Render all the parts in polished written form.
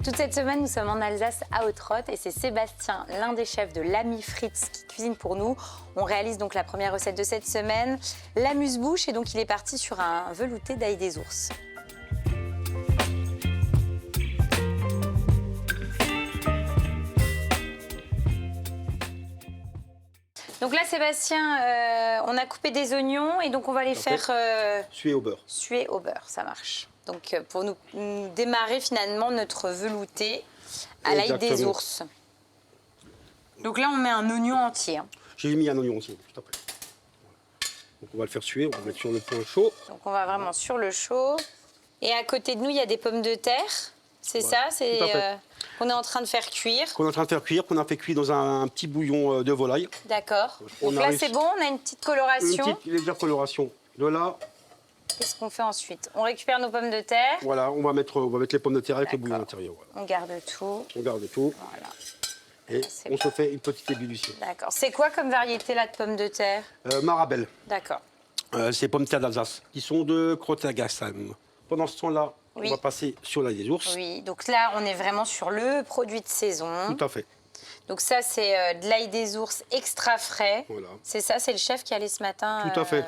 Toute cette semaine, nous sommes en Alsace à Ottrott et c'est Sébastien, l'un des chefs de l'Ami Fritz, qui cuisine pour nous. On réalise donc la première recette de cette semaine, l'amuse-bouche, et donc il est parti sur un velouté d'ail des ours. Donc là, Sébastien, on a coupé des oignons et donc on va les faire suer au beurre. Suer au beurre, ça marche. Donc pour nous démarrer finalement notre velouté à l'ail des ours. Donc là, on met un oignon entier. Hein. J'ai mis un oignon entier, tout à fait. Donc on va le faire suer, on va le mettre sur le point chaud. Donc on va vraiment sur le chaud. Et à côté de nous, il y a des pommes de terre. C'est ça, c'est qu'on est en train de faire cuire. Qu'on est en train de faire cuire, qu'on a fait cuire dans un petit bouillon de volaille. D'accord. Donc là, c'est bon, on a une petite coloration. Une petite légère coloration. De là. Qu'est-ce qu'on fait ensuite? On récupère nos pommes de terre. Voilà, on va mettre les pommes de terre avec le bouillon à l'intérieur. Voilà. On garde tout. On garde tout. Voilà. Et on se fait une petite ébullition. D'accord. C'est quoi comme variété là de pommes de terre? Marabelle. D'accord. C'est pommes de terre d'Alsace, qui sont de Crotagasam. Pendant ce temps-là, on va passer sur l'ail des ours. Oui, donc là, on est vraiment sur le produit de saison. Tout à fait. Donc ça, c'est de l'ail des ours extra frais. Voilà. C'est ça, c'est le chef qui est allé ce matin. Tout à fait.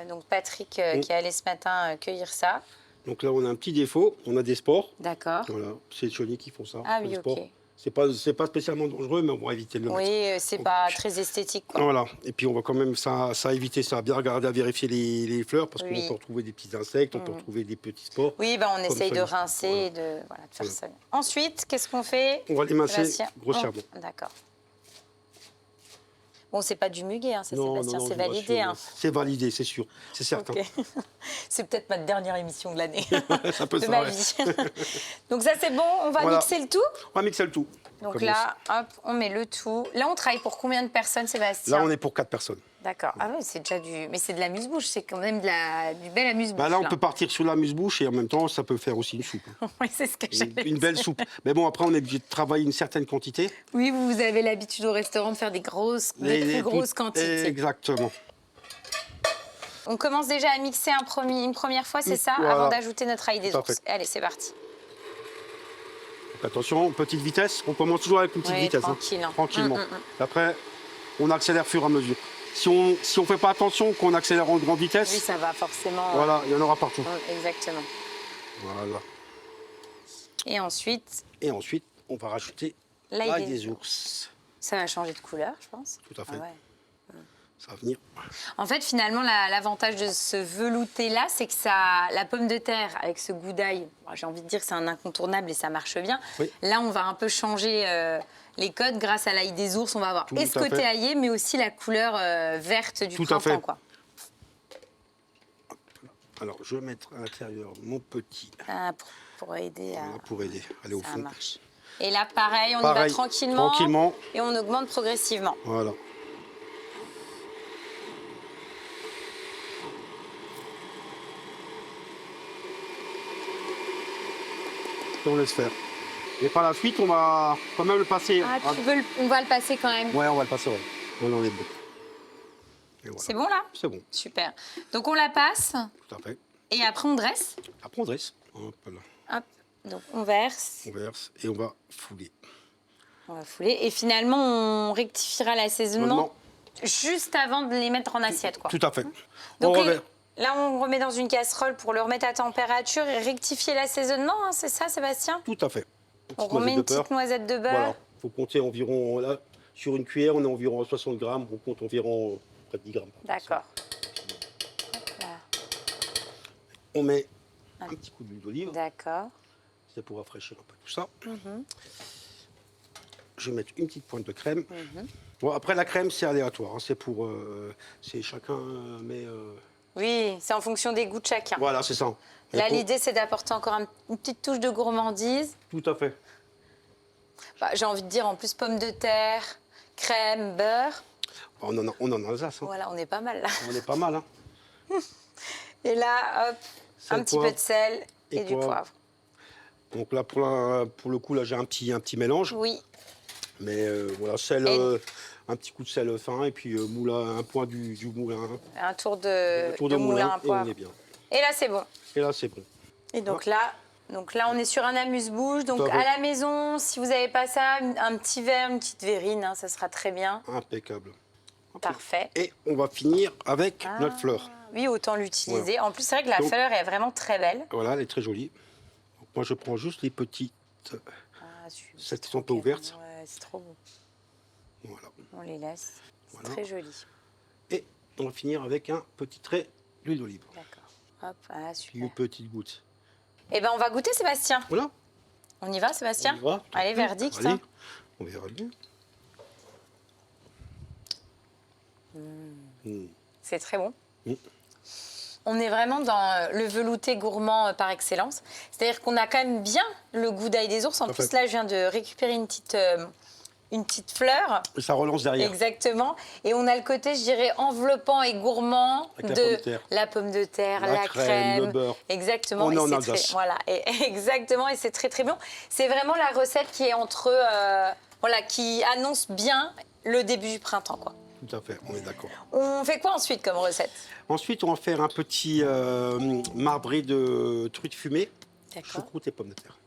Donc Patrick qui est allé ce matin cueillir ça. Donc là, on a un petit défaut, on a des spores. D'accord. Voilà, c'est les chenilles qui font ça. Ah oui, ok. C'est pas spécialement dangereux, mais on va éviter de le mettre. Oui, c'est pas très esthétique, quoi. Voilà, et puis on va quand même ça éviter ça, bien regarder, à vérifier les fleurs, parce qu'on peut retrouver des petits insectes, on peut retrouver des petits spores. Oui, on essaye de rincer et de faire ça. Ensuite, qu'est-ce qu'on fait? On va l'émincer grossièrement. D'accord. Bon, c'est pas du muguet, hein, ça, non, Sébastien, non, c'est validé. Hein. C'est validé, c'est sûr, c'est certain. Okay. C'est peut-être ma dernière émission de l'année, ça peut de ma vie. Donc ça, c'est bon, on va mixer le tout? On va mixer le tout. Donc là, hop, on met le tout. Là, on travaille pour combien de personnes, Sébastien? Là, on est pour 4 personnes. D'accord. Ah oui, c'est déjà mais c'est de l'amuse-bouche, c'est quand même du bel amuse-bouche. Là, on peut partir sur l'amuse-bouche et en même temps, ça peut faire aussi une soupe. Oui, c'est ce que j'allais dire. Une belle soupe. Mais bon, après, on est obligé de travailler une certaine quantité. Oui, vous avez l'habitude au restaurant de faire des plus grosses quantités. Exactement. On commence déjà à mixer une première fois, c'est ça, avant d'ajouter notre ail des ours. Allez, c'est parti. Donc, attention, petite vitesse. On commence toujours avec une petite vitesse. Tranquille. Hein. Tranquillement. Après, on accélère au fur et à mesure. Si on ne fait pas attention, qu'on accélère en grande vitesse... Oui, ça va forcément... Voilà, il y en aura partout. Exactement. Voilà. Et ensuite... On va rajouter l'ail des ours. Ça va changer de couleur, je pense. Tout à fait. Ah ouais. Ça va venir. En fait, finalement, l'avantage de ce velouté-là, c'est que la pomme de terre, avec ce goût d'ail, j'ai envie de dire que c'est un incontournable et ça marche bien. Oui. Là, on va un peu changer les codes grâce à l'ail des ours. On va avoir ce côté aillé, mais aussi la couleur verte du printemps, quoi. Alors, je vais mettre à l'intérieur mon petit... pour aider à... Voilà, pour aider, aller au fond. Ça marche. Et là, pareil, on y va tranquillement. Et on augmente progressivement. Voilà. On laisse faire. Et par la suite, on va quand même le passer. Ah, on va le passer quand même. Ouais, on va le passer, ouais. On est bon. Voilà. C'est bon là? C'est bon. Super. Donc on la passe. Tout à fait. Et après on dresse? Après on dresse. Hop là. Hop. Donc on verse. On verse et on va fouler. On va fouler. Et finalement, on rectifiera l'assaisonnement juste avant de les mettre en assiette, quoi. Tout à fait. Donc là, on remet dans une casserole pour le remettre à température et rectifier l'assaisonnement, hein, c'est ça, Sébastien? Tout à fait. On remet une petite noisette de beurre. Voilà. Il faut compter environ, là, sur une cuillère, on est environ à 60 grammes. On compte environ près de 10 grammes. D'accord. On met un petit coup d'huile d'olive. D'accord. C'est pour rafraîchir un peu tout ça. Je vais mettre une petite pointe de crème. Bon, après, la crème, c'est aléatoire. Hein. C'est pour... c'est chacun met... Oui, c'est en fonction des goûts de chacun. Voilà, c'est ça. Là, l'idée, c'est d'apporter encore une petite touche de gourmandise. Tout à fait. J'ai envie de dire, en plus, pommes de terre, crème, beurre. On en a Alsace. Hein. Voilà, on est pas mal, là. On est pas mal, hein. Et là, hop, un petit peu de sel et du poivre. Donc là, pour le coup, là, j'ai un petit mélange. Oui. Mais voilà, sel, un petit coup de sel fin et puis moulin, un point du moulin. Un tour de moulin à poivre. Et on est bien. Et là, c'est bon. Et là, c'est bon. Et donc là, Donc là, on est sur un amuse-bouche. Donc Tout à fait. à la maison, si vous n'avez pas ça, un petit verre, une petite verrine, hein, ça sera très bien. Impeccable. Parfait. Et on va finir avec notre fleur. Oui, autant l'utiliser. Voilà. En plus, c'est vrai que la Donc- fleur est vraiment très belle. Voilà, elle est très jolie. Donc, moi, je prends juste les petites, celles qui sont pas ouvertes. Ouais, c'est trop beau. Voilà. On les laisse. C'est Voilà. très joli. Et on va finir avec un petit trait d'huile d'olive. D'accord. Hop, ah, super. Une petite goutte. Eh ben, on va goûter, Sébastien. Voilà. On y va, Sébastien? On y va. Allez, verdict. Allez, on verra bien. C'est très bon. Mm. On est vraiment dans le velouté gourmand par excellence. C'est-à-dire qu'on a quand même bien le goût d'ail des ours. En plus, là, je viens de récupérer une petite fleur. Et ça relance derrière. Exactement. Et on a le côté, je dirais, enveloppant et gourmand Avec de la pomme de terre, la crème, le beurre. Exactement. On est en c'est Alsace. voilà. Et, exactement. Et c'est très, très bon. C'est vraiment la recette qui est entre... voilà, qui annonce bien le début du printemps, quoi. Tout à fait, on est d'accord. On fait quoi ensuite comme recette? Ensuite, on va faire un petit marbré de truite fumée, choucroute et pommes de terre.